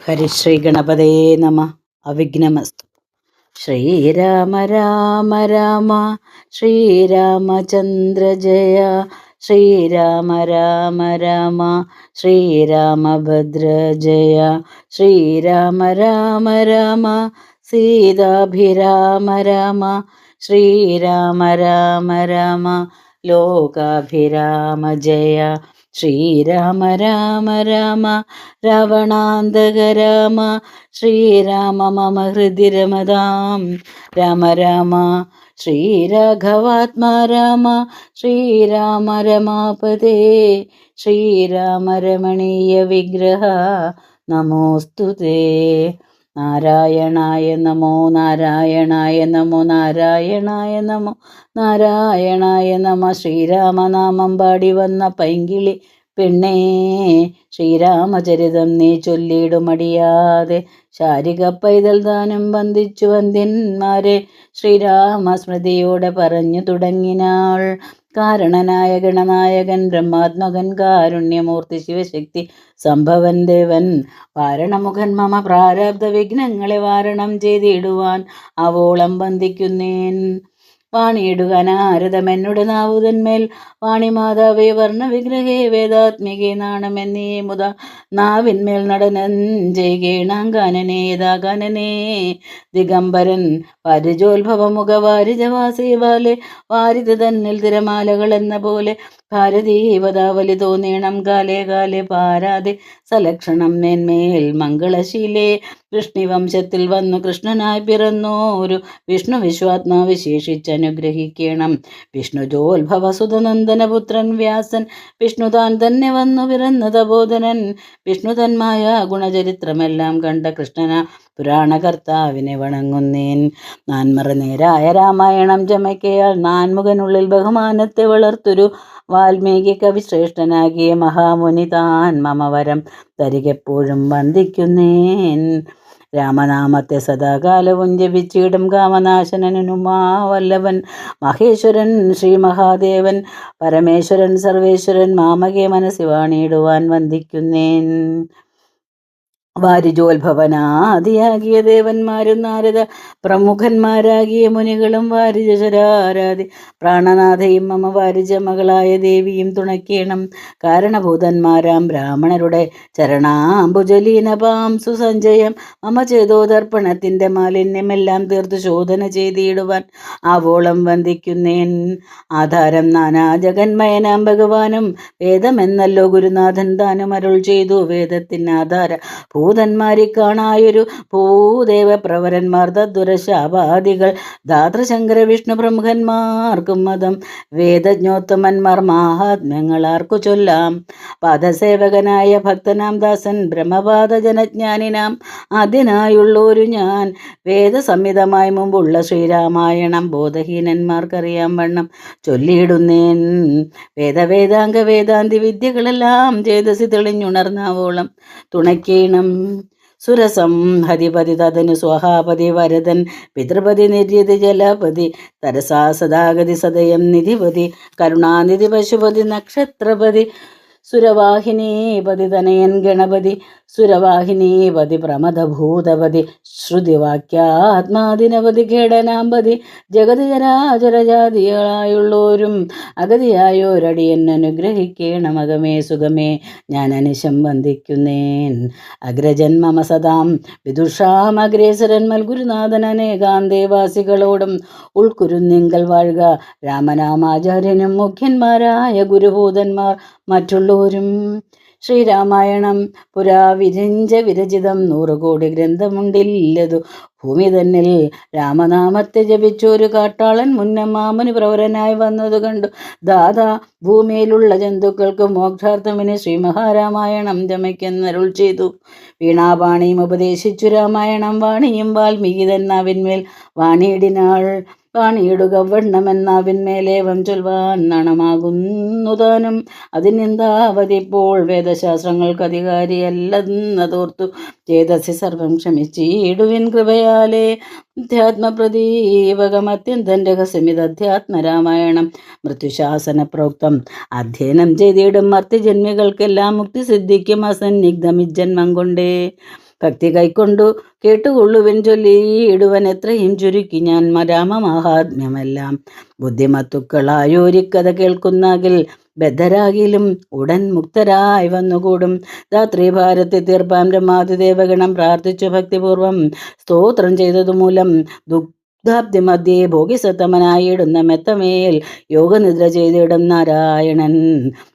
ഹരിശ്രീ ഗണപതേ നമ. അവിഘ്നമസ്തു. ശ്രീരാമ രാമ രാമ ശ്രീരാമചന്ദ്ര ജയ. ശ്രീരാമ രാമ രാമ ശ്രീരാമഭദ്ര ജയ. ശ്രീരാമ രാമ രാമ സീതാഭിരാമ രാമ. ശ്രീരാമ രാമ രാമ ലോകാഭിരാമ ജയ. ശ്രീരാമ രാമ രാമ രാവണാന്തക രാമ. ശ്രീരാമ മമ ഹൃദി രമതാം രാമ രാമ. ശ്രീരാഘവാത്മാ രാമ. ശ്രീരാമ രമാപതേ. ശ്രീരാമ രമണീയ വിഗ്രഹ നമോസ്തുതേ. നാരായണായ നമോ നാരായണായ നമോ നാരായണായ നമോ നാരായണായ നമ. ശ്രീരാമനാമം പാടി വന്ന പൈങ്കിളി പെണ്ണേ, ശ്രീരാമചരിതം നീ ചൊല്ലിടുമടിയാതെ. ശാരിക പൈതൽ ദാനം വന്ദിച്ചു വന്ദ്യന്മാരെ ശ്രീരാമസ്മൃതിയോടെ പറഞ്ഞു തുടങ്ങിനാൾ. കാരണനായ ഗണനായകൻ ബ്രഹ്മാത്മകൻ കാരുണ്യമൂർത്തി ശിവശക്തി സംഭവൻ ദേവൻ വാരണമുഖൻ മമ പ്രാരബ്ധ വിഘ്നങ്ങളെ വാരണം ചെയ്തിടുവാൻ അവോളം വന്ദിക്കുന്നേൻ. വാണിയിടുക നാരദമെന്നുടെ നാവുതന്മേൽ. വാണിമാതാവേ വർണ്ണവിഗ്രഹേ വേദാത്മികേ നാണമെന്നീ മുത നാവിന്മേൽ നടനം ജയ്കേണാങ്കാനനേ യഥാകാനനേ ദിഗംബരൻ പരിജോത്ഭവമുഖ വാരിജവാസേ ബാലെ. വാരിത് തന്നിൽ തിരമാലകൾ എന്ന പോലെ ഭാരതീവതാവലി തോന്നീണം കാലേ കാലേ പാരാതെ സലക്ഷണം മേന്മേൽ മംഗളശീലേ. വൃഷ്ണിവംശത്തിൽ വന്നു കൃഷ്ണനായി പിറന്നോരു വിഷ്ണു വിശ്വാത്മാ വിശേഷിച്ചനുഗ്രഹിക്കണം. വിഷ്ണുജോത്ഭവ സുതനന്ദനപുത്രൻ വ്യാസൻ വിഷ്ണുതാൻ തന്നെ വന്നു പിറന്ന തപോധനൻ. വിഷ്ണു തന്മായ ഗുണചരിത്രമെല്ലാം കണ്ട കൃഷ്ണന പുരാണകർത്താവിനെ വണങ്ങുന്നേൻ. നാൻമറനേരായ രാമായണം ചമയ്ക്കയാൽ നാൻമുഖനുള്ളിൽ ബഹുമാനത്തെ വളർത്തൊരു വാൽമീകി കവി ശ്രേഷ്ഠനാകിയ മഹാമുനി താൻ മമവരം തരികെപ്പോഴും വന്ദിക്കുന്നേൻ. രാമനാമത്തെ സദാകാലവും ജപിച്ചിടും കാമനാശനനുമാ വല്ലഭൻ മഹേശ്വരൻ ശ്രീ മഹാദേവൻ പരമേശ്വരൻ സർവേശ്വരൻ മാമകെ മനസ്സി വാണിയിടുവാൻ വന്ദിക്കുന്നേൻ. വാരിജോത്ഭവനാദിയാകിയ ദേവന്മാരും നാരദ പ്രമുഖന്മാരാകിയ മുനികളും വാരിജരാരാധി പ്രാണനാഥയും മമ വാരിജ മകളായ ദേവിയും തുണയ്ക്കണം. കാരണഭൂതന്മാരാം ബ്രാഹ്മണരുടെ ചരണാംബുജലീനപാം സുസഞ്ചയം മമ ചേതോദർപ്പണത്തിൻ്റെ മാലിന്യമെല്ലാം തീർത്ത് ശോധന ചെയ്തിടുവാൻ ആവോളം വന്ദിക്കുന്നേൻ. ആധാരം നാനാ ജഗന്മയനാം ഭഗവാനും വേദമെന്നല്ലോ ഗുരുനാഥൻ താനും അരുൾ ചെയ്തു. വേദത്തിന് ആധാര ഭൂതന്മാരെ കാണായൊരു ഭൂദേവ പ്രവരന്മാർ തദ്ദുരശാപാദികൾ ധാതൃശങ്കര വിഷ്ണു പ്രമുഖന്മാർക്കും മതം. വേദജ്ഞോത്തമന്മാർ മാഹാത്മ്യങ്ങളാർക്കു ചൊല്ലാം. പാദസേവകനായ ഭക്തനാം ദാസൻ ബ്രഹ്മപാദ ജനജ്ഞാനിനാം ആദ്യനായുള്ളൊരു ഞാൻ. വേദസംഹിതമായി മുമ്പുള്ള ശ്രീരാമായണം ബോധഹീനന്മാർക്കറിയാം വണ്ണം ചൊല്ലിയിടുന്നേൻ. വേദവേദാംഗ വേദാന്തി വിദ്യകളെല്ലാം ചേതസി തെളിഞ്ഞുണർന്നാവോളം തുണയ്ക്കേണം. സുരസം ഹരിപതി തദനു സ്വഹാപതി വരദൻ പിതൃപതി നിര്യതി ജലപതി തരസാ സദാഗതി സദയം നിധിപതി കരുണാനിധി പശുപതി നക്ഷത്രപതി സുരവാഹിനീപതി തനയൻ ഗണപതി സുരവാഹിനീപതി പ്രമദഭൂതപതി ശ്രുതിവാക്യാത്മാദിനപതി ഖേടനാമ്പതി ജഗതി ജരാചരജാതികളായുള്ളോരും അഗതിയായോരടിയൻ അനുഗ്രഹിക്കേണം. അകമേ സുഖമേ ഞാൻ അനിശം വന്ദിക്കുന്നേൻ. അഗ്രജൻ മമ സദാം വിദുഷാം അഗ്രേസരൻ മൽഗുരുനാഥൻ അനേകാന്തേവാസികളോടും ഉൾക്കുരുന്നിങ്കൽ വാഴുക. രാമനാമാചാര്യനും മുഖ്യന്മാരായ ഗുരുഭൂതന്മാർ മറ്റുള്ളവരും. ശ്രീരാമായണം പുരാ വിരിഞ്ച വിരചിതം 100 കോടി ഗ്രന്ഥമുണ്ടില്ലതു ഭൂമി തന്നിൽ. രാമനാമത്തെ ജപിച്ചൊരു കാട്ടാളൻ മുന്നം മാമുനി പ്രവരനായി വന്നത് കണ്ടു. ദാദാ ഭൂമിയിലുള്ള ജന്തുക്കൾക്ക് മോക്ഷാർത്ഥമിന് ശ്രീ മഹാരാമായണം ചമയ്ക്കെന്നരുൾ ചെയ്തു. വീണാപാണിയും ഉപദേശിച്ചു രാമായണം. വാണിയും വാൽമീകി തന്നാവിന്മേൽ വാണിയിടിനാൾ. വാണിയിടുക വണ്ണമെന്നാവിന്മേലേവം ചൊൽവാൻ നാണമാകുന്നു താനും. അതിനെന്താവതിപ്പോൾ വേദശാസ്ത്രങ്ങൾക്ക് അധികാരിയല്ലെന്നതോർത്തു ചേതസി സർവം ക്ഷമിച്ചിടുവിൻ കൃപയാലേ. അധ്യാത്മപ്രദീപകം അത്യന്തം രഹസ്യമിത് അധ്യാത്മരാമായണം മൃത്യുശാസന പ്രോക്തം. അധ്യയനം ചെയ്തിടും മർത്യജന്മികൾക്കെല്ലാം മുക്തി സിദ്ധിക്കും അസന്നിഗ്ധമിജ്ജന്മം കൊണ്ടേ. ഭക്തി കൈക്കൊണ്ടു കേട്ടുകൊള്ളുവൻ ചൊല്ലിയിടുവൻ എത്രയും ചുരുക്കി ഞാൻ രാമമാഹാത്മ്യമെല്ലാം. ബുദ്ധിമത്തുക്കളായോരിക്കഥ കേൾക്കുന്നാകിൽ ബദ്ധരാകിലും ഉടൻ മുക്തരായി വന്നുകൂടും. ധാത്രി ഭാരത്തെ തീർപ്പാൻ ബ്രഹ്മാതിദേവഗണം പ്രാർത്ഥിച്ചു ഭക്തിപൂർവം സ്തോത്രം ചെയ്തതുമൂലം ദുഗ്ധാബ്ദി മധ്യേ ഭോഗിസത്തമനായിടുന്ന മെത്തമേൽ യോഗനിദ്ര ചെയ്തിടും നാരായണൻ.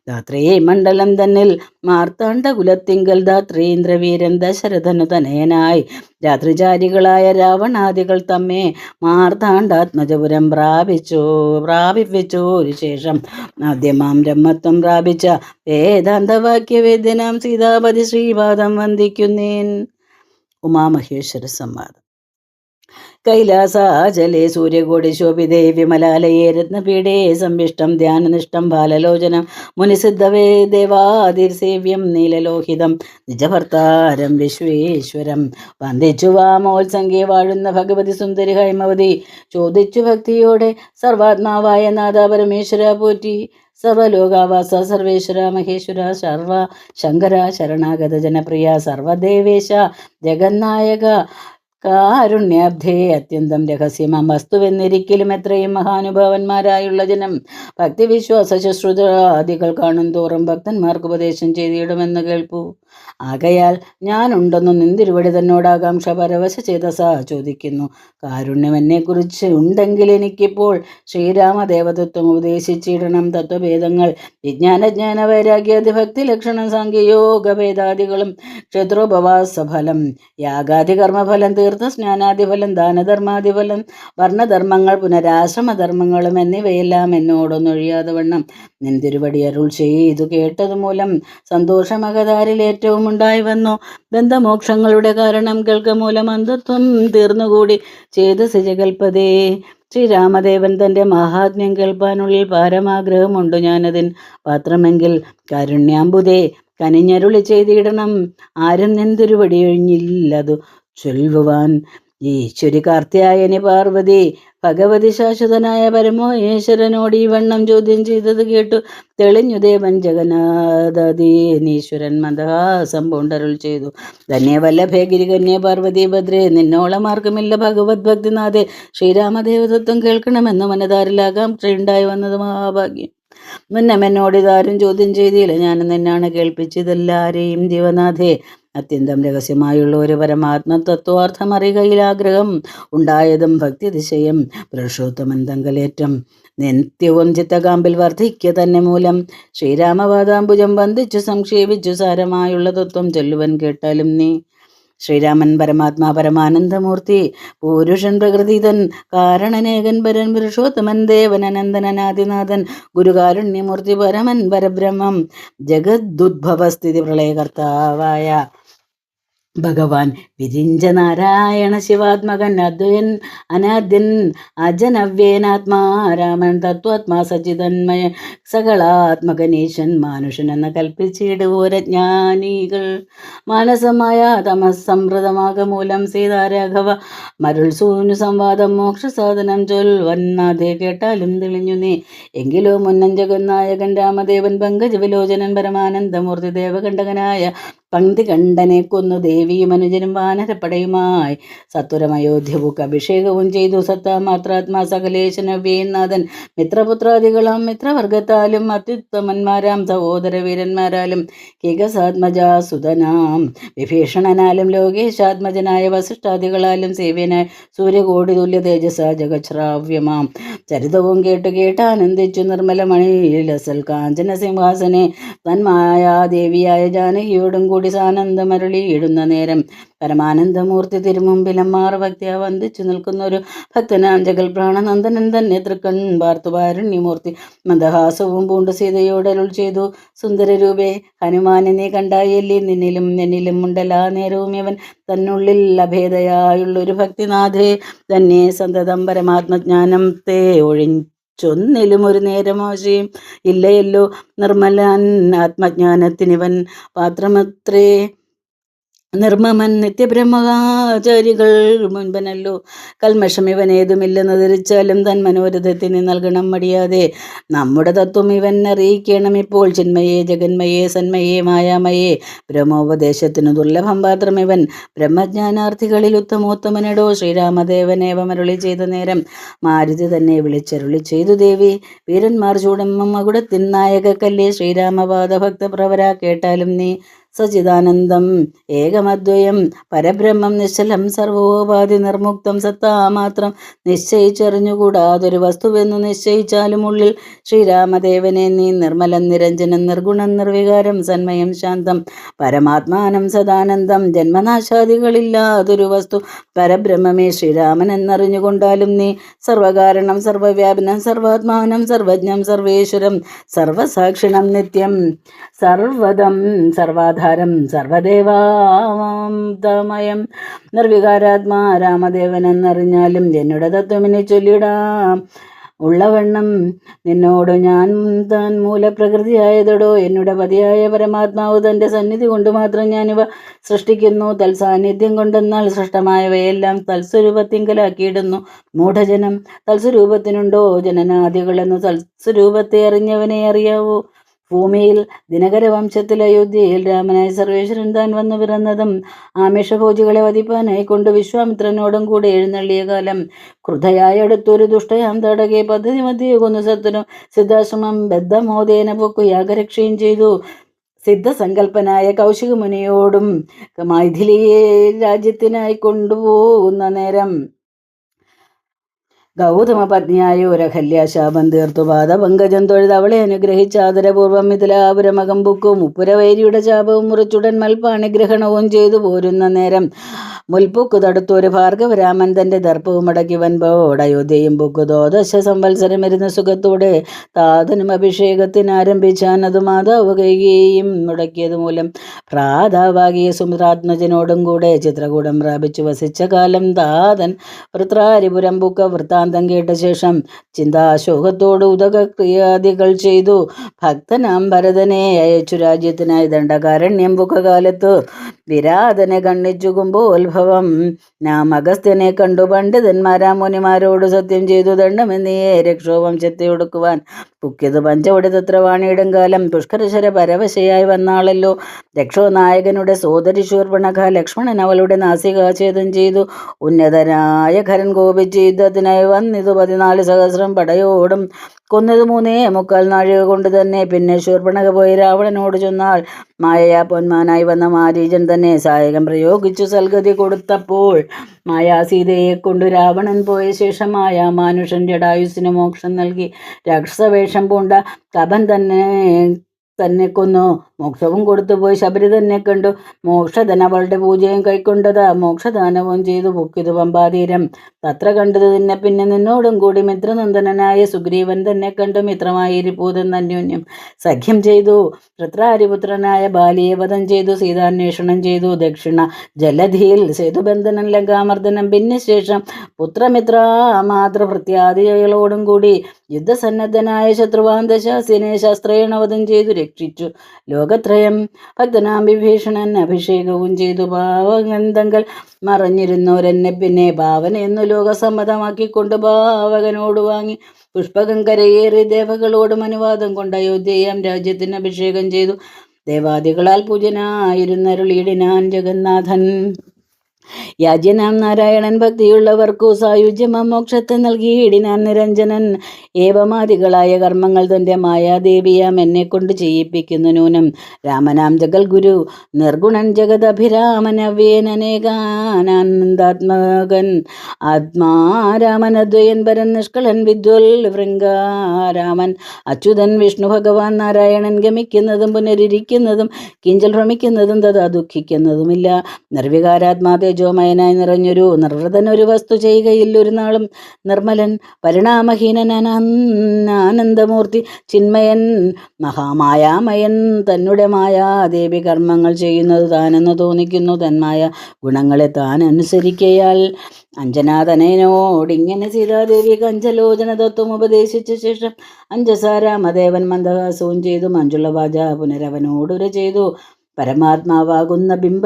ധാത്രേ മണ്ഡലം തന്നിൽ മാർത്താണ്ഡകുലത്തിങ്കൽ ധാത്രീന്ദ്രവീരൻ ദശരഥനു തനയനായി രാത്രിചാരികളായ രാവണാദികൾ തമ്മെ മാർത്താണ്ഡാത്മജപുരം പ്രാപിപ്പിച്ചു ഒരു ശേഷം ആദ്യമാം ബ്രഹ്മത്വം പ്രാപിച്ച വേദാന്തവാക്യവേദ്യനാം സീതാപതി ശ്രീപാദം വന്ദിക്കുന്നേൻ. ഉമാമഹേശ്വര സംവാദം. കൈലാസാചലേ സൂര്യകോടി ശോഭിതേ വിമലാലയേ രത്നപീഠേ സംവിഷ്ടം ധ്യാനനിഷ്ടം ബാലലോചനം മുനിസിദ്ധവേ ദേവാതിർസേവ്യം നീലലോഹിതം നിജഭർത്താരം വിശ്വേശ്വരം വന്ദിച്ചു വാമോത്സംഗേ വാഴുന്ന ഭഗവതി സുന്ദരി ഹൈമവതി ചോദിച്ചു ഭക്തിയോടെ സർവാത്മാവായ നാഥ പരമേശ്വര പോറ്റി. സർവലോകാവാസ സർവേശ്വര മഹേശ്വര സർവ ശങ്കര ശരണാഗത ജനപ്രിയ സർവദേവേശ ജഗന്നായക കാരുണ്യാബ്ധേ അത്യന്തം രഹസ്യമാം വസ്തുവെന്നിരിക്കലും എത്രയും മഹാനുഭാവന്മാരായുള്ള ജനം ഭക്തിവിശ്വാസ ശുശ്രൂഷാദികൾ കാണും തോറും ഭക്തന്മാർക്ക് ഉപദേശം ചെയ്തിടുമെന്ന് കേൾപ്പു. ആകയാൽ ഞാനുണ്ടെന്നു നിന്തിരുവടി തന്നോട് ആകാംക്ഷ പരവശ ചേതസ ചോദിക്കുന്നു. കാരുണ്യം എന്നെക്കുറിച്ച് ഉണ്ടെങ്കിൽ എനിക്കിപ്പോൾ ശ്രീരാമദേവതത്വം ഉപദേശിച്ചിടണം. തത്വഭേദങ്ങൾ വിജ്ഞാനജ്ഞാന വൈരാഗ്യാദി ഭക്തി ലക്ഷണം സാങ്കേയോഗഭേദാദികളും ക്ഷേത്രോപവാസഫലം യാഗാദി കർമ്മഫലം തീർത്ഥസ്നാനാദിഫലം ദാനധർമാദിഫലം വർണ്ണധർമ്മങ്ങൾ പുനരാശ്രമധർമ്മങ്ങളും എന്നിവയെല്ലാം എന്നോടൊന്നൊഴിയാതെ വണ്ണം നിന്തിരുവടി അരുൾ ചെയ്തു കേട്ടതുമൂലം സന്തോഷമകതാരിൽ ഏറ്റവും ഉണ്ടായി വന്നു. ബന്ധമോക്ഷങ്ങളുടെ കാരണം കേൾക്കമൂലം അന്ധത്വം തീർന്നുകൂടി ചേതസി ജഗൽപതേ. ശ്രീരാമദേവൻ തൻ്റെ മഹാത്മ്യം കേൾപ്പാനുള്ളിൽ പാരമാഗ്രഹമുണ്ട് ഞാനതിൻ പാത്രമെങ്കിൽ കാരുണ്യാമ്പുതേ കനിഞ്ഞരുളി ചെയ്തിടണം. ആരും നിന്തിരുവടി ഒഴിഞ്ഞില്ലതു ചൊല്ലുവാൻ. ഈശ്വരി കാർത്യായനി പാർവതി ഭഗവതി ശാശ്വതനായ പരമേശ്വരനോട് ഈ വണ്ണം ചോദ്യം ചെയ്തത് കേട്ടു തെളിഞ്ഞു ദേവൻ ജഗന്നാഥീശ്വരൻ മന്ദഹാസം പൂണ്ടരുൾ ചെയ്തു. ധന്യവല്ലഭേ ഗിരികന്യേ പാർവതി ഭദ്രേ നിന്നോളം ആർക്കുമില്ല ഭഗവത് ഭക്തിനാഥേ. ശ്രീരാമദേവതത്വം കേൾക്കണമെന്ന് മനതാരിലാകാംക്ഷയുണ്ടായി വന്നത് മഹാഭാഗ്യം. മുന്നമെന്നോടിതാരും ചോദ്യം ചെയ്തില്ല, ഞാൻ നിന്നാണ് കേൾപ്പിച്ചതെല്ലാരെയും ജീവനാഥേ. അത്യന്തം രഹസ്യമായുള്ള ഒരു പരമാത്മതത്വാർത്ഥമറികയിൽ ആഗ്രഹം ഉണ്ടായതും ഭക്തിതിശയം പുരുഷോത്തമൻ തങ്കലേറ്റം നിത്യവും ചിത്തകാമ്പിൽ വർദ്ധിക്കുക തന്നെ മൂലം ശ്രീരാമപാദാംബുജം വന്ദിച്ചു സംക്ഷേപിച്ചു സാരമായുള്ള തത്വം ചൊല്ലുവൻ കേട്ടാലും നീ. ശ്രീരാമൻ പരമാത്മാ പരമാനന്ദമൂർത്തി പുരുഷൻ പ്രകൃതിതൻ കാരണനേകൻ പരൻ പുരുഷോത്തമൻ ദേവൻ അനന്തനാദിനാഥൻ ഗുരുകാരുണ്യമൂർത്തി പരമൻ പരബ്രഹ്മം ജഗദുദ്ഭവസ്ഥിതി പ്രളയകർത്താവായ ഭഗവാൻ വിരിഞ്ച നാരായണ ശിവാത്മകൻ അദ്വയൻ അനാദ്യൻ അജനവ്യേനാത്മാ രാമൻ തത്വാത്മാ സച്ചിതന്മയ സകളാത്മകനീശൻ മാനുഷൻ എന്ന് കൽപ്പിച്ചിടുവോരജ്ഞാനികൾ. മാനസമായ തമസംവൃതമാകമൂലം സീതാരാഘവ മരുൾ സൂനു സംവാദം മോക്ഷസാധനം ചൊൽവന്നാഥേ കേട്ടാലും തെളിഞ്ഞു നീ. എങ്കിലോ മുന്നൻ ജഗന്നായകൻ രാമദേവൻ പങ്കജ വിലോചനൻ പരമാനന്ദമൂർത്തി ദേവകണ്ഠകനായ പങ്ക്തി കണ്ഠനെ കൊന്നു ദേവിയും അനുജനും വാനരപ്പടയുമായി സത്വരം അയോധ്യപൂക്ക് അഭിഷേകവും ചെയ്തു. സത്താമാത്രാത്മാ സകലേശനവ്യേനാഥൻ മിത്രപുത്രാദികളാം മിത്രവർഗത്താലും അത്യുത്തമന്മാരാം സഹോദര വീരന്മാരാലും കികസാത്മജാസുതനാം വിഭീഷണനാലും ലോകേശാത്മജനായ വസിഷ്ഠാദികളാലും സേവ്യനായ സൂര്യകോടി തുല്യ തേജസ ജഗശ്രാവ്യമാം ചരിതവും കേട്ടാനന്ദിച്ചു നിർമ്മലമണിലസൽ കാഞ്ചന സിംഹാസനെ തന്മായാദേവിയായ ജാനകിയോടും കൂടി സാനന്ദമരുളിയിടുന്ന നേരം പരമാനന്ദമൂർത്തി തിരുമുമ്പിലമ്മാറ് ഭക്തിയ വന്ദിച്ചു നിൽക്കുന്ന ഒരു ഭക്തനാം ജഗൽ പ്രാണനന്ദനൻ തന്നെ തൃക്കൺ പാർത്തുവാരുണ്യമൂർത്തി മന്ദഹാസവും പൂണ്ട് സീതയോടരുൾ ചെയ്തു. സുന്ദരരൂപേ ഹനുമാനെ നീ കണ്ടായല്ലേ, നിന്നിലും എന്നിലും ഉണ്ടല്ലാ നേരവും ഇവൻ തന്നുള്ളിൽ അഭേദയായുള്ളൊരു ഭക്തിനാഥേ തന്നെ സന്തതം പരമാത്മജ്ഞാനത്തെ ഒഴിച്ചൊന്നിലും ഒരു നേരമാശയും ഇല്ലയല്ലോ. നിർമ്മലൻ ആത്മജ്ഞാനത്തിനിവൻ പാത്രമത്രേ. നിർമ്മമൻ നിത്യബ്രഹ്മചാരികൾ മുൻപനല്ലോ. കൽമഷം ഇവനേതുമില്ലെന്ന് ധരിച്ചാലും തൻ മനോരഥത്തിന് നൽകണം മടിയാതെ. നമ്മുടെ തത്വം ഇവൻ അറിയിക്കണം ഇപ്പോൾ. ചിന്മയേ ജഗന്മയേ സന്മയേ മായാമയേ ബ്രഹ്മോപദേശത്തിനു ദുർലഭം പാത്രം ഇവൻ. ബ്രഹ്മജ്ഞാനാർത്ഥികളിൽ ഉത്തമോത്തമനടോ. ശ്രീരാമദേവനേവമരുളി ചെയ്ത നേരം മാരുതി തന്നെ വിളിച്ചരുളി ചെയ്തു ദേവി. വീരന്മാർ ചൂടും മകുടത്തിൻ നായകക്കല്ലേ. ശ്രീരാമപാദഭക്തപ്രവര കേട്ടാലും നീ. സച്ചിദാനന്ദം ഏകമദ്വയം പരബ്രഹ്മം നിശ്ചലം സർവോപാധി നിർമുക്തം സത്താമാത്രം നിശ്ചയിച്ചറിഞ്ഞുകൂടാതൊരു വസ്തുവെന്നു നിശ്ചയിച്ചാലും ഉള്ളിൽ ശ്രീരാമദേവനെ നീ. നിർമ്മലം നിരഞ്ജനം നിർഗുണം നിർവികാരം സന്മയം ശാന്തം പരമാത്മാനം സദാനന്ദം ജന്മനാശാദികളില്ലാതൊരു വസ്തു പരബ്രഹ്മമേ ശ്രീരാമൻ എന്നറിഞ്ഞുകൊണ്ടാലും നീ. സർവകാരണം സർവവ്യാപനം സർവാത്മാനം സർവജ്ഞം സർവേശ്വരം സർവസാക്ഷിണം നിത്യം സർവദം സർവാധാരം സർവദേവാമയം നിർവികാരാത്മാ രാമദേവൻ എന്നറിഞ്ഞാലും എന്നുടെ തത്വമിനെ ചൊല്ലിടാം ഉള്ളവണ്ണം. നിന്നോട് ഞാൻ താൻ മൂലപ്രകൃതിയായതടോ. എന്നുടെ പതിയായ പരമാത്മാവ് തൻ്റെ സന്നിധി കൊണ്ട് മാത്രം ഞാനിവ സൃഷ്ടിക്കുന്നു. തൽസാന്നിധ്യം കൊണ്ടെന്നാൽ സൃഷ്ടമായവയെല്ലാം തൽസ്വരൂപത്തിങ്കലാക്കിയിടുന്നു. മൂഢജനം തൽസ്വരൂപത്തിനുണ്ടോ ജനനാദികളെന്നു തൽസ്വരൂപത്തെ അറിഞ്ഞവനെ അറിയാവൂ. ഭൂമിയിൽ ദിനകരവംശത്തിൽ അയോധ്യയിൽ രാമനായ സർവേശ്വരൻ താൻ വന്നു പിറന്നതും ആമിഷഭോജികളെ വധിപ്പാനായി കൊണ്ട് വിശ്വാമിത്രനോടും കൂടെ എഴുന്നള്ളിയ കാലം. ക്രുദ്ധയായ അടുത്തൊരു ദുഷ്ടയാം തടകെ പദ്ധതി മധ്യേ കൊന്നു സത്വനും സിദ്ധാശ്രമം ബദ്ധമോദേന പൊക്കു യാഗരക്ഷയും ചെയ്തു. സിദ്ധസങ്കല്പനായ കൗശികമുനിയോടും മൈഥിലിയെ രാജ്യത്തിനായി കൊണ്ടുപോകുന്ന നേരം ഗൗതമ പത്നിയായ ഒരഹല്യ ശാപം തീർത്തു. പാദപങ്കജം തൊഴുത് അവളെ അനുഗ്രഹിച്ച ആദരപൂർവ്വം മിഥിലാപുരമകം ബുക്കും മുപ്പുരവൈരിയുടെ ശാപവും മുറിച്ചുടൻ മൽപ്പാണിഗ്രഹണവും ചെയ്തു പോരുന്ന നേരം മുൽപ്പുക്കു തടുത്തൊരു ഭാർഗവരാമൻ തൻ്റെ ദർപ്പവും അടക്കി വൻപോട് അയോധ്യയും പൊക്കു. ദ്വാദശ സംവത്സരമിരുന്ന സുഖത്തോടെ താതനും അഭിഷേകത്തിന് ആരംഭിച്ചാൻ. അത് മാതാവ് കൈകേയും മുടക്കിയത് മൂലം ഭ്രാതാവാകിയ സുമിത്രാത്മജനോടും കൂടെ ചിത്രകൂടം പ്രാപിച്ചു വസിച്ച കാലം താതൻ വൃത്രാരിപുരം പുക്ക. വൃത്താന്തം കേട്ട ശേഷം ചിന്താശോകത്തോട് ഉദകക്രിയാദികൾ ചെയ്തു. ഭക്തനാം ഭരതനെ അയച്ചു രാജ്യത്തിനായി. ദണ്ഡകാരണ്യം പുക്കകാലത്ത് വിരാതനെ കണ്ണിച്ചു കുംഭോത്ഭവം. നാം അഗസ്ത്യനെ കണ്ടു. പണ്ഡിതന്മാരാ മുനിമാരോട് സത്യം ചെയ്തു ദണ്ഡമെന്നിയെ രക്ഷോവംശത്തെ ഒടുക്കുവാൻ പുക്കിയത് പഞ്ചവടി തത്രവാണിയിടും കാലം. പുഷ്കരശര പരവശയായി വന്നാളല്ലോ രക്ഷോ നായകനുടെ സോദരി ശൂർപ്പണഖ. ലക്ഷ്മണൻ അവളുടെ നാസികാഛേദം ചെയ്തു. ഉന്നതനായ ഖരൻ കോപിച്ച് യുദ്ധത്തിനായി വന്നിതു 14 സഹസ്രം പടയോടും. കൊന്നത് 3.25 നാഴിക കൊണ്ട് തന്നെ. പിന്നെ ശൂർപ്പണഖ പോയി രാവണനോട് ചൊന്നാൾ. മായയാ പൊന്മാനായി വന്ന മാരീചൻ തന്നെ സായകം പ്രയോഗിച്ചു സൽഗതി കൊടുത്തപ്പോൾ മായാസീതയെ കൊണ്ട് രാവണൻ പോയ ശേഷം മായാ മാനുഷൻ ജടായുസിന് മോക്ഷം നൽകി. രാക്ഷസവേഷം പൂണ്ട കപൻ തന്നെ കൊന്നു മോക്ഷവും കൊടുത്തുപോയി. ശബരി തന്നെ കണ്ടു. മോക്ഷധൻ അവളുടെ പൂജയും കൈക്കൊണ്ടതാ. മോക്ഷദാനവും ചെയ്തു പൊക്കിതു പമ്പാതീരം. തത്ര കണ്ടത് നിന്നെ പിന്നെ നിന്നോടും കൂടി മിത്രനന്ദനായ സുഗ്രീവൻ തന്നെ കണ്ടു. മിത്രമായി ഇരിപ്പൂതെന്ന് അന്യോന്യം സഖ്യം ചെയ്തു. വൃത്രാരിപുത്രനായ ബാലിയെ വധം ചെയ്തു. സീതാന്വേഷണം ചെയ്തു. ദക്ഷിണ ജലധിയിൽ സേതുബന്ധനം ലങ്കാമർദ്ദനം. പിന്നെ ശേഷം പുത്രമിത്ര മാതൃഭൃത്യാദികളോടും കൂടി യുദ്ധസന്നദ്ധനായ ശത്രുവാന്തശാസ്യനെ ശസ്ത്രേണവധം ചെയ്തു രക്ഷിച്ചു ലോകത്രയം. ഭക്തനാം വിഭീഷണൻ അഭിഷേകവും ചെയ്തു. പാവകന്തങ്ങൾ മറഞ്ഞിരുന്നോരെന്നെ പിന്നെ ഭാവനയെന്നു ലോകസമ്മതമാക്കിക്കൊണ്ട് ഭാവകനോട് വാങ്ങി പുഷ്പകം കരയേറി ദേവകളോടും അനുവാദം കൊണ്ട് അയോധ്യയാം രാജ്യത്തിന് അഭിഷേകം ചെയ്തു. ദേവാദികളാൽ പൂജനായിരുന്നരുളിയിടിനാൻ ജഗന്നാഥൻ. യാജ്യനാം നാരായണൻ ഭക്തിയുള്ളവർക്കു സായുജ്യമം മോക്ഷത്തെ നൽകിയിടിനാൻ നിരഞ്ജനൻ. ഏവമാദികളായ കർമ്മങ്ങൾ തൻ്റെ മായാദേവിയാം എന്നെ കൊണ്ട് ചെയ്യിപ്പിക്കുന്നു നൂനം. രാമനാം ജഗൽ ഗുരു നിർഗുണൻ ജഗദഭിരാമൻ അവ്യേനനേകാനന്ദാത്മകൻ ആത്മാരാമനദ്വയൻ പരൻ നിഷ്കളൻ വിദ്വൽ വൃംഗാരാമൻ അച്യുതൻ വിഷ്ണു ഭഗവാൻ നാരായണൻ. ഗമിക്കുന്നതും പുനരിരിക്കുന്നതും കിഞ്ചൽ ഭ്രമിക്കുന്നതും തഥാ ദുഃഖിക്കുന്നതുമില്ല. നിർവികാരാത്മാ തേജോമയനായി നിറഞ്ഞൊരു നിർവൃതനൊരു വസ്തു ചെയ്യുകയില്ലൊരു നാളും. നിർമ്മലൻ പരിണാമഹീനനാനന്ദമൂർത്തി ചിന്മയൻ മഹാമായാമയൻ. തന്നെ മായാദേവി കർമ്മങ്ങൾ ചെയ്യുന്നത് താനെന്ന് തോന്നിക്കുന്നു. തന്മായ ഗുണങ്ങളെ താൻ അനുസരിക്കയാൽ അഞ്ജനാതനയനോടിങ്ങനെ സീതാദേവി കഞ്ചലോചന തത്വം ഉപദേശിച്ച ശേഷം അഞ്ജസാ രാമദേവൻ മന്ദഹാസവും ചെയ്തു. മഞ്ജുള വാച പുനരവനോടുര ചെയ്തു. പരമാത്മാവാകുന്ന ബിംബ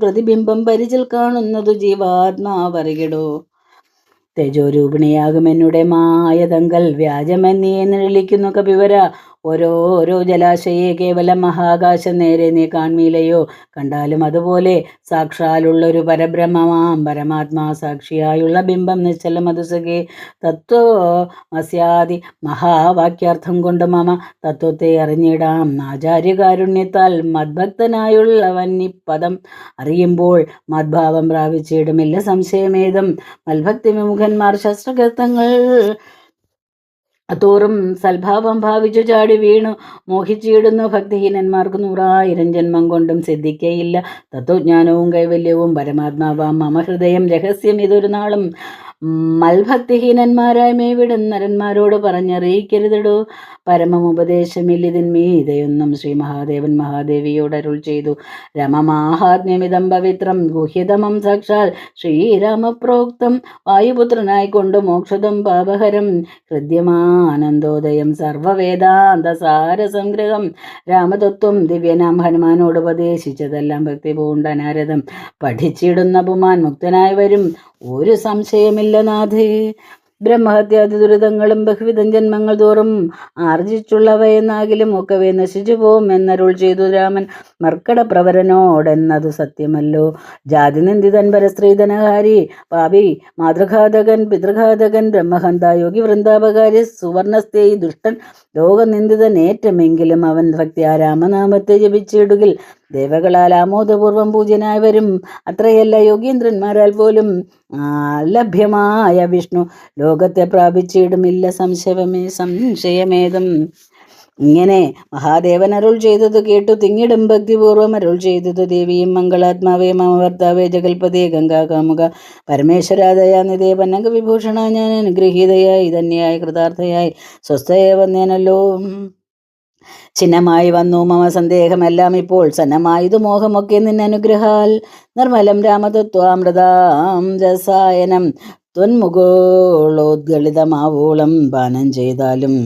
പ്രതിബിംബം പരിചിൽ കാണുന്നതു ജീവാത്മാവറികിടോ. തേജോരൂപിണിയാകും എന്നുടെ മായതങ്കൽ വ്യാജമെന്നിയെ നിഴലിക്കുന്നു കപിവര. ഓരോരോ ജലാശയെ കേവലം മഹാകാശം നേരെ നീ കാൺമീലയോ. കണ്ടാലും അതുപോലെ സാക്ഷാലുള്ളൊരു പരബ്രഹ്മമാം പരമാത്മാ സാക്ഷിയായുള്ള ബിംബം നിശ്ചലം അതു സഖേ. തത്വമസ്യാദി മഹാവാക്യാർത്ഥം കൊണ്ട് മമ തത്വത്തെ അറിഞ്ഞിടാം ആചാര്യകാരുണ്യത്താൽ. മദ്ഭക്തനായുള്ളവൻ ഇപ്പദം അറിയുമ്പോൾ മദ്ഭാവം പ്രാപിച്ചിടുമില്ല സംശയമേതും. മൽഭക്തി വിമുഖന്മാർ ശസ്ത്രകർത്തങ്ങൾ തോറും സൽഭാവം ഭാവിച്ചു ചാടി വീണു മോഹിച്ചിടുന്നു. ഭക്തിഹീനന്മാർക്ക് 100,000 ജന്മം കൊണ്ടും സിദ്ധിക്കയില്ല തത്വജ്ഞാനവും കൈവല്യവും. പരമാത്മാവാം മമ ഹൃദയം രഹസ്യം ഇതൊരു നാളും മൽഭക്തിഹീനന്മാരായി മേവിടും നരന്മാരോട് പറഞ്ഞറിയിക്കരുതടോ. പരമമുപദേശമില്ലിതിന്മീതയൊന്നും ശ്രീ മഹാദേവൻ മഹാദേവിയോട് അരുൾ ചെയ്തു. രമമാഹാത്മ്യമിതം പവിത്രം ഗുഹ്യതമം സാക്ഷാൽ ശ്രീരാമപ്രോക്തം. വായുപുത്രനായിക്കൊണ്ട് മോക്ഷദം പാപഹരം ഹൃദ്യമാനന്ദോദയം സർവവേദാന്ത സാരസംഗ്രഹം. രാമതത്വം ദിവ്യനാം ഹനുമാനോട് ഉപദേശിച്ചതെല്ലാം ഭക്തി പൂണ്ട നാരദം പഠിച്ചിടുന്ന പുമാൻ മുക്തനായി വരും ഒരു സംശയമില്ല നാഥേ. ബ്രഹ്മഹത്യാദി ദുരിതങ്ങളും ബഹുവിധം ജന്മങ്ങൾ തോറും ആർജിച്ചുള്ളവയെന്നാകിലും ഒക്കവേ നശിച്ചു പോവും എന്നരുൾ ചെയ്തു രാമൻ മർക്കടപ്രവരനോടെന്നതു സത്യമല്ലോ. ജാതിനിന്ദിതൻ പരസ്ത്രീധനഹാരി പാപി മാതൃഘാതകൻ പിതൃഘാതകൻ ബ്രഹ്മഹന്ത യോഗി വൃന്ദാപകാരി സുവർണസ്ഥേയി ദുഷ്ടൻ ലോകനിന്ദിതൻ ഏറ്റമെങ്കിലും അവൻ ഭക്തിയാ രാമനാമത്തെ ജപിച്ചിടുകിൽ ദേവകളാൽ ആമോദപൂർവം പൂജ്യനായി വരും. അത്രയല്ല യോഗീന്ദ്രന്മാരാൽ പോലും ലഭ്യമായ വിഷ്ണു ലോകത്തെ പ്രാപിച്ചിടുമില്ല സംശയമേതും. ഇങ്ങനെ മഹാദേവൻ അരുൾ ചെയ്തത് കേട്ടു തിങ്ങിടും ഭക്തിപൂർവം അരുൾ ചെയ്തത് ദേവിയും മംഗളാത്മാവേ മമ ഭർത്താവേ ജഗൽപതേ ഗംഗാകാമുക പരമേശ്വരാദയാനിതേ പന്നക വിഭൂഷണ. ഞാൻ അനുഗ്രഹീതയായി ധന്യയായി കൃതാർത്ഥയായി സ്വസ്ഥയെ വന്നേനല്ലോ. ചിഹ്നമായി വന്നു മമ സന്ദേഹമെല്ലാം ഇപ്പോൾ സന്നമായതു മോഹമൊക്കെ നിന്നനുഗ്രഹാൽ. നിർമ്മലം രാമതത്വാമൃതാം രസായനം ത്വന്മുഖോളോദ്ഗളിതമാവോളം പാനം ചെയ്താലും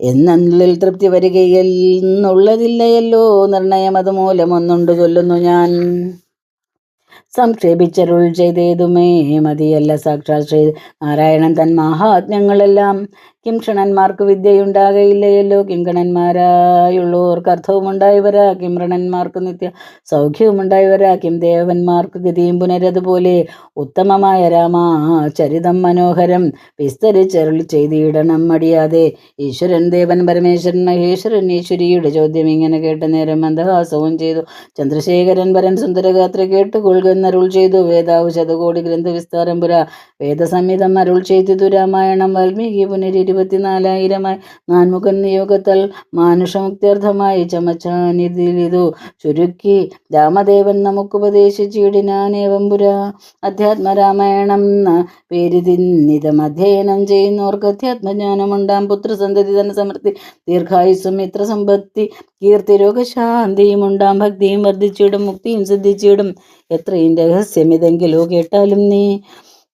എന്നുള്ളിൽ തൃപ്തി വരികയെന്നുള്ളതില്ലയല്ലോ നിർണയം. അതുമൂലം ഒന്നുണ്ട് ചൊല്ലുന്നു ഞാൻ. സംക്ഷേപിച്ചരുൾ ചെയ്തേതുമേ മതിയല്ല സാക്ഷാൽ ശ്രീ നാരായണൻ തൻ മഹാത്മ്യങ്ങളെല്ലാം. കിംക്ഷണന്മാർക്ക് വിദ്യയുണ്ടാകയില്ലയല്ലോ. കിംഗണന്മാരായുള്ളവർക്ക് അർത്ഥവും ഉണ്ടായി വരാ. കിംരണന്മാർക്ക് നിത്യ സൗഖ്യവും ഉണ്ടായി വരാ. കിം ദേവന്മാർക്ക് ഗതിയും പുനരതുപോലെ. ഉത്തമമായ രാമാചരിതം മനോഹരം വിസ്തരിച്ചരുൾ ചെയ്തിടണം മടിയാതെ. ഈശ്വരൻ ദേവൻ പരമേശ്വരൻ മഹേശ്വരൻ ഈശ്വരിയുടെ ചോദ്യം ഇങ്ങനെ കേട്ട നേരം മന്ദഹാസവും ചെയ്തു. ചന്ദ്രശേഖരൻ വരൻ സുന്ദരഗാത്ര കേട്ടുകൊള്ളുന്നരുൾ ചെയ്തു. വേദാവ് ശതകോടി ഗ്രന്ഥവിസ്താരം പുര വേദസംഹിതം അരുൾ ചെയ്തു. രാമായണം വാൽമീകി പുനരി 24,000 നാൻമുഖൻ നിയോഗത്താൽ മാനുഷമുക്ത്യർത്ഥമായി ചമച്ചാനിതിലിതു ചുരുക്കി രാമദേവൻ നമുക്കുപദേശിച്ചിടിനാനേവം പുര. അധ്യാത്മരാമായണം പേരിതിന്നിതം അധ്യയനം ചെയ്യുന്നവർക്ക് അധ്യാത്മജ്ഞാനമുണ്ടാം. പുത്രസന്തതി തന്നെ സമൃദ്ധി ദീർഘായുസ്സും മിത്രസമ്പത്തി കീർത്തി രോഗശാന്തിയും ഉണ്ടാം. ഭക്തിയും വർദ്ധിച്ചിടും മുക്തിയും സിദ്ധിച്ചിടും. എത്രയും രഹസ്യമിതെങ്കിലോ കേട്ടാലും നീ.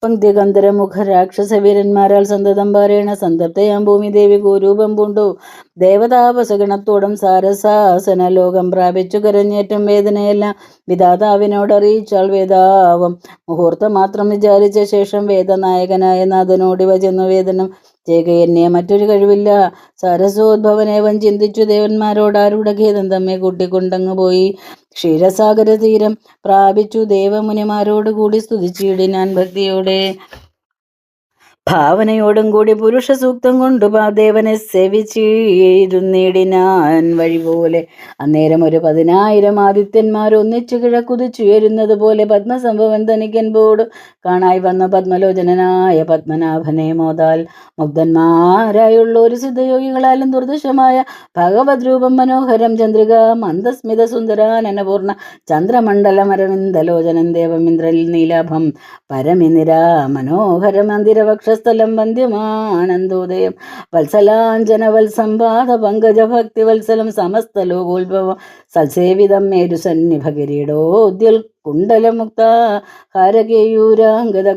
പങ്ക്തികന്ധരമുഖ രാക്ഷസവീരന്മാരാൽ സന്തതം പാരേണ സന്തപ്തയാം ഭൂമി ദേവി ഗോരൂപം പൂണ്ടു. ദേവതാപസഗണത്തോടും സാരസാസന ലോകം പ്രാപിച്ചു കരഞ്ഞേറ്റം വേദനയെല്ലാം വിധാതാവിനോടറിയിച്ചാൽ വേദാവം മുഹൂർത്തം മാത്രം വിചാരിച്ച ശേഷം വേദനായകനായ നാഥനോടിവ ചെന്നു വേദനം ചെയ്യുകയെന്നെ മറ്റൊരു കഴിവില്ല. സരസോദ്ഭവനേവം ചിന്തിച്ചു ദേവന്മാരോടാരുടെ ഖേദം തമ്മെ കൂട്ടിക്കൊണ്ടങ്ങ് പോയി. ക്ഷീരസാഗര തീരം പ്രാപിച്ചു ദേവമുനിമാരോട് കൂടി സ്തുതിച്ചിടിനാൻ ഭക്തിയോടെ ഭാവനയോടും കൂടി പുരുഷ സൂക്തം കൊണ്ടു ദേവനെ സേവിച്ചിരുന്നിടിനാൻ വഴി പോലെ. അന്നേരം ഒരു 10,000 ആദിത്യന്മാർ ഒന്നിച്ചു കിഴക്കുതിച്ചുയരുന്നത് പോലെ പത്മസംഭവൻ തനിക്കൻപോട് കാണായി വന്ന പത്മലോചനായ പത്മനാഭനെ മോദാൽ മുഗ്ധന്മാരായുള്ള ഒരു സിദ്ധയോഗികളാലും ദുർദശമായ ഭഗവത് രൂപം മനോഹരം. ചന്ദ്രിക മന്ദസ്മിത സുന്ദരാനനപൂർണ ചന്ദ്രമണ്ഡലമരവിന്ദലോചനൻ ദേവമിന്ദ്രൽ നീലാഭം പരമിനിരാ മനോഹരം മന്ദിരവക്ഷസ്ഥലം വന്ദ്യമാനന്ദോദയം വത്സലാഞ്ജന വത്സംപാദ പങ്കജ ഭക്തി വത്സലം സമസ്ത ലോകോത്ഭവം സൽസേവിതം മേരുസന്നിഭ കിരീടോദ്യൽ കുണ്ടലമുക്ത ഹാരകേയൂരാംഗത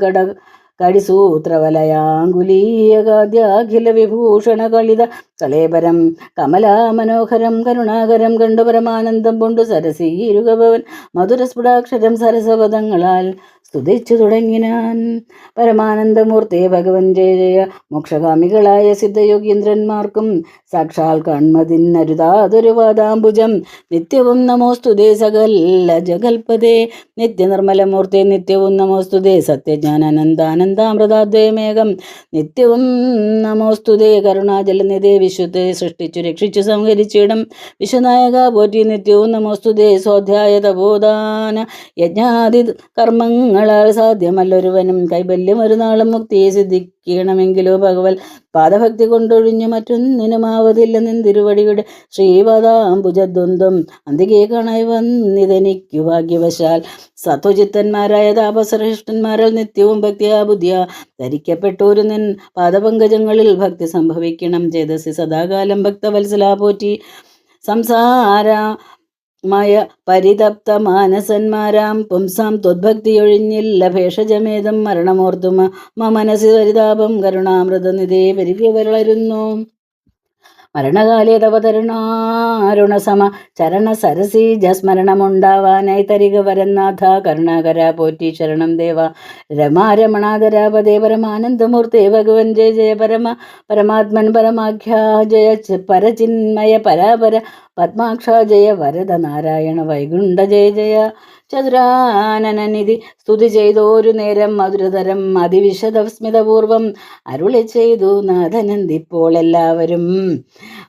കടിസൂത്രവലയാങ്കുലീയകാദ്യാഖില വിഭൂഷണ കളിത കളേബരം കമലാമനോഹരം കരുണാകരം കണ്ടു പരമാനന്ദം കൊണ്ടു സരസീരുഗഭവൻ മധുരസ്ഫുടാക്ഷരം സരസപദങ്ങളാൽ സ്തുതിച്ചു തുടങ്ങിനാൻ. പരമാനന്ദമൂർത്തേ ഭഗവൻ ജയ ജയ. മോക്ഷകാമികളായ സിദ്ധയോഗീന്ദ്രന്മാർക്കും സാക്ഷാൽ കൺമതിന്നരുതാതൊരു പാദാംബുജം നിത്യവും നമോസ്തുതേ സകല ജഗൽപദേ. നിത്യനിർമ്മലമൂർത്തേ നിത്യവും നമോസ്തുതേ. സത്യജ്ഞാനാനന്ദാനന്ദാമൃതാദ്വയമേകം നിത്യവും നമോസ്തുതേ. കരുണാജലനിധേ വിശുദ്ധേ സൃഷ്ടിച്ചു രക്ഷിച്ചു സംഹരിച്ചിടം വിശ്വനായക പോറ്റി നിത്യവും നമോസ്തുതേ. സ്വാധ്യായ തപോദാന യജ്ഞാതി കർമ്മങ്ങളാൽ സാധ്യമല്ലൊരുവനും കൈബല്യം ഒരു നാളും മുക്തിയെ സിദ്ധിക്കണമെങ്കിലോ ഭഗവൽ പാദഭക്തി കൊണ്ടൊഴിഞ്ഞു മറ്റൊന്നിനുമാവതില്ല നിന്തിരുവടിയുടെ ശ്രീപാദാംബുജദ്വന്ദ്വം അന്തികെ കാണായി വന്നിതെനിക്കു ഭാഗ്യവശാൽ. സത്വചിത്തന്മാരായ താപശ്രേഷ്ഠന്മാരാൽ നിത്യവും ഭക്തിയാ ബുദ്ധിയാ ധരിക്കപ്പെട്ടോരു നിൻ പാദപങ്കജങ്ങളിൽ ഭക്തി സംഭവിക്കണം. ചേതസി സദാകാലം ഭക്തവത്സലാ പോറ്റി. സംസാരമായ പരിതപ്ത മാനസന്മാരാം പുംസാം ത്വദ്ഭക്തിയൊഴിഞ്ഞില്ല ഭേഷജമേതം മരണമോർത്തുമ മനസ്സി പരിതാപം കരുണാമൃതനിധേ പെരുകി വളരുന്നു. മരണകാലേ തവ തരുണാരുണസമ ചരണ സരസീജസ്മരണമുണ്ടാവാനായി തരിക വരനാഥ കരുണാകര പോറ്റി ശരണം ദേവ. രമാരമണാധരാപദേ പരമാനന്ദമൂർത്തേ ഭഗവൻ ജയ ജയ. പരമാത്മൻ പരമാഖ്യാ ജയ പരചിന്മയ പരാപര പത്മാക്ഷ ജയ. വരദ നാരായണ വൈകുണ്ഠ ജയ ജയ. ചതുരാനനനിധി സ്തുതി ചെയ്തോരു നേരം മധുരതരം അതിവിശദസ്മിതപൂർവം അരുളി ചെയ്തു നാഥനന്ദിപ്പോൾ എല്ലാവരും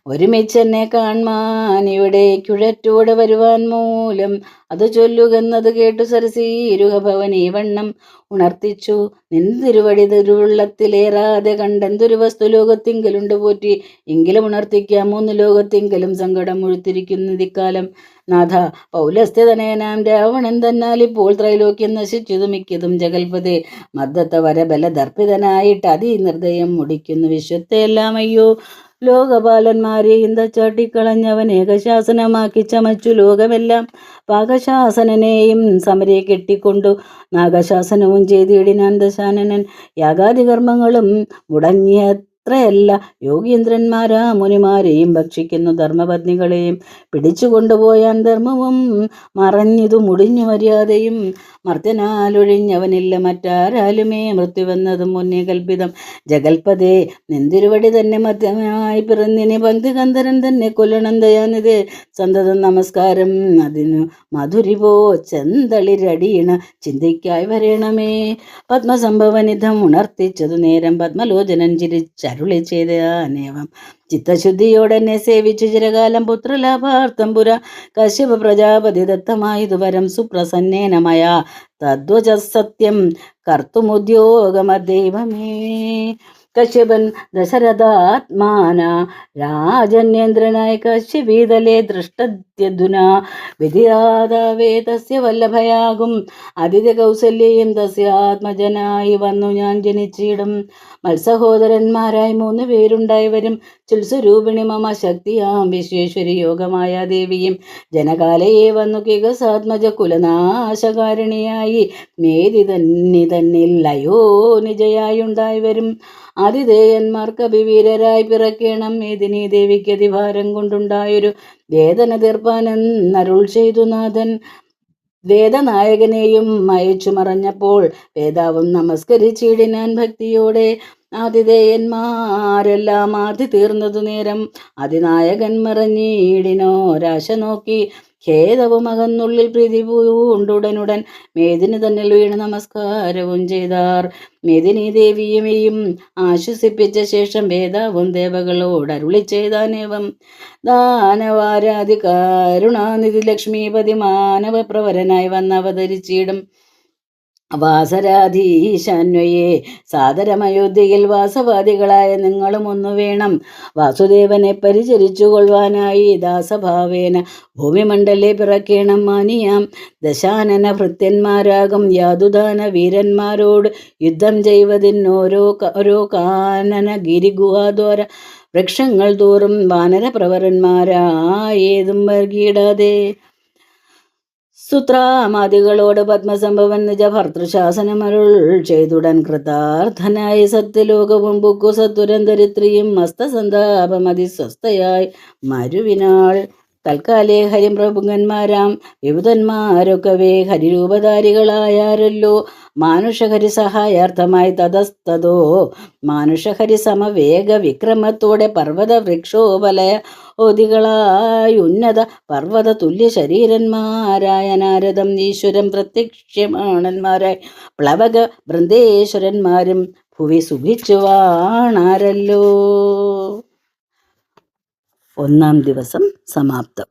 ഒരുമിച്ചെന്നെ കാൺമാൻ ഇവിടെ കിഴറ്റോടെ വരുവാൻ മൂലം അത് ചൊല്ലുകെന്നത് കേട്ടു സരസീരുഹഭവനീ വണ്ണം ഉണർത്തിച്ചു. നിന്തിരുവടി തിരുവുള്ളത്തിലേറാതെ കണ്ടെന്തൊരു വസ്തു ലോകത്തിങ്കലുണ്ട് പോറ്റി. എങ്കിലും ഉണർത്തിക്കാം മൂന്ന് ലോകത്തിങ്കലും സങ്കടം മുഴുത്തിരിക്കുന്നതിക്കാലം നാഥ. പൗലസ്ഥിതനയനാം രാവണൻ തന്നാൽ ഇപ്പോൾ ത്രൈലോക്യം നശിച്ചതു മിക്കതും ജഗൽപതേ. മദ്ദത്ത വരബല ദർപ്പിതനായിട്ട് അതിനിർദ്ദയം മുടിക്കുന്നു വിശ്വത്തെയെല്ലാം. അയ്യോ ലോകപാലന്മാരെ ചാട്ടിക്കളഞ്ഞവൻ ഏകശാസനമാക്കി ചമച്ചു ലോകമെല്ലാം. പാകശാസനനെയും സമരെ കെട്ടിക്കൊണ്ടു നാഗശാസനവും ചെയ്തിടിനാൻ ദശാനനൻ. യാഗാദികർമ്മങ്ങളും മുടങ്ങിയത്രയല്ല യോഗീന്ദ്രന്മാരാ മുനിമാരെയും ഭക്ഷിക്കുന്നു ധർമ്മപത്നികളെയും പിടിച്ചുകൊണ്ടുപോയാൻ. ധർമ്മവും മറഞ്ഞിതു മുടിഞ്ഞു മര്യാദയും മർദ്ദനാലൊഴിഞ്ഞവനില്ല മറ്റാരാലുമേ. മൃത്യുവെന്നതും മുന്നേ കൽപ്പിതം ജഗൽപതേ. നിന്തിരുവടി തന്നെ മധ്യമായി പിറന്നിനി പങ്ക്തികന്ധരൻ തന്നെ കൊല്ലണം ദയാനിതേ. സന്തതം നമസ്കാരം അതിനു മധുരിപോ ചെന്തളിരടിയണ ചിന്തയ്ക്കായി വരണമേ. പത്മസംഭവനിധം ഉണർത്തിച്ചതു നേരം പത്മലോചനൻ ചിരിച്ചരുളി ചെയ്തേവം. ചിത്തശുദ്ധിയോടെന്നെ സേവിച്ചു ചിരകാലം പുത്രലാഭാർത്ഥം പുര കശ്യപ പ്രജാപതി ദത്തമായതു വരം സുപ്രസന്നേനമയ തദ്വച സത്യം കർത്തുമുദ്യോഗമദൈവമേ. കശ്യപൻ ദശരഥാത്മാന രാജന്യേന്ദ്രനായ കശ്യപീതലേ ദൃഷ്ടദ്യധുന വിധിയാതാവേ തസ്യ വല്ലഭയാകും അതിഥി കൗസല്യയും തസ്യ ആത്മജനായി വന്നു ഞാൻ ജനിച്ചിടും. മത്സഹോദരന്മാരായി 3 പേരുണ്ടായി വരും. ചുൽസ്വരൂപിണി മമ ശക്തിയാം വിശ്വേശ്വരി യോഗമായ ദേവിയും ജനകാലയെ വന്നു കികസാത്മജ കുലനാശകാരിണിയായി മേധി തന്നിൽ അയോ നിജയായുണ്ടായി വരും. ആതിഥേയന്മാർക്ക് അഭിവീരരായി പിറക്കേണം. മേദിനി ദേവിക്ക് അതിഭാരം കൊണ്ടുണ്ടായൊരു വേദന തീർപ്പാനെന്നരുൾ ചെയ്തു നാഥൻ. വേദനായകനെയും അയച്ചു മറഞ്ഞപ്പോൾ വേദാവും നമസ്കരിച്ചിടിനാൻ ഭക്തിയോടെ. ആതിഥേയന്മാരെല്ലാം ആദി തീർന്നതു നേരം അതിനായകൻ മറഞ്ഞിടിനോരാശ നോക്കി. ഖേദവും അകന്നുള്ളിൽ പ്രീതി പൂണ്ടുടനുടൻ മേദിനി തന്നിൽ വീണ് നമസ്കാരവും ചെയ്താർ. മേദിനി ദേവിയെയും ആശ്വസിപ്പിച്ച ശേഷം വേദാവും ദേവകളോട് അരുളി ചെയ്താനേവം. ദാനവാരാധി കരുണാനിധി ലക്ഷ്മീപതി മാനവപ്രവരനായി വന്നവതരിച്ചിടും. വാസരാധീശാന്വയെ സാദരമയോധ്യയിൽ വാസവാദികളായ നിങ്ങളും ഒന്നു വേണം. വാസുദേവനെ പരിചരിച്ചു കൊള്ളുവാനായി ദാസഭാവേന ഭൂമിമണ്ഡലേ പിറക്കേണം. മാനിയാം ദശാനന ഭൃത്യന്മാരാകും യാതുദാന വീരന്മാരോട് യുദ്ധം ചെയ്വതിനോരോ കാനന ഗിരിഗുഹാദ്വാര വൃക്ഷങ്ങൾ തോറും വാനരപ്രവരന്മാരായേതും വർഗീടാതെ സുത്രാമാദികളോട് പത്മസംഭവൻ നിജ ഭർത്തൃശാസനമരുൾ ചെയ്തുടൻ കൃതാർത്ഥനായി സത്യലോകവും ബുക്കു സത്വരന്തരിത്രിയും മസ്തസന്താപമതിസ്വസ്ഥയായി മരുവിനാൾ. തൽക്കാലേ ഹരിപ്രഭുങ്കന്മാരാം യുവതന്മാരൊക്കവേ ഹരിരൂപധാരികളായാരല്ലോ. മാനുഷഹരി സഹായാർത്ഥമായി തതസ്തതോ മാനുഷഹരി സമവേഗ വിക്രമത്തോടെ പർവ്വത വൃക്ഷോപലയ ഓദികളായുന്നത പർവ്വത തുല്യ ശരീരന്മാരായ നാരദം ഈശ്വരം പ്രത്യക്ഷമാണന്മാരായി പ്ലവക വൃന്ദേശ്വരന്മാരും ഭുവി സുഖിച്ചു വാണാരല്ലോ. 1-ാം ദിവസം സമാപ്തം.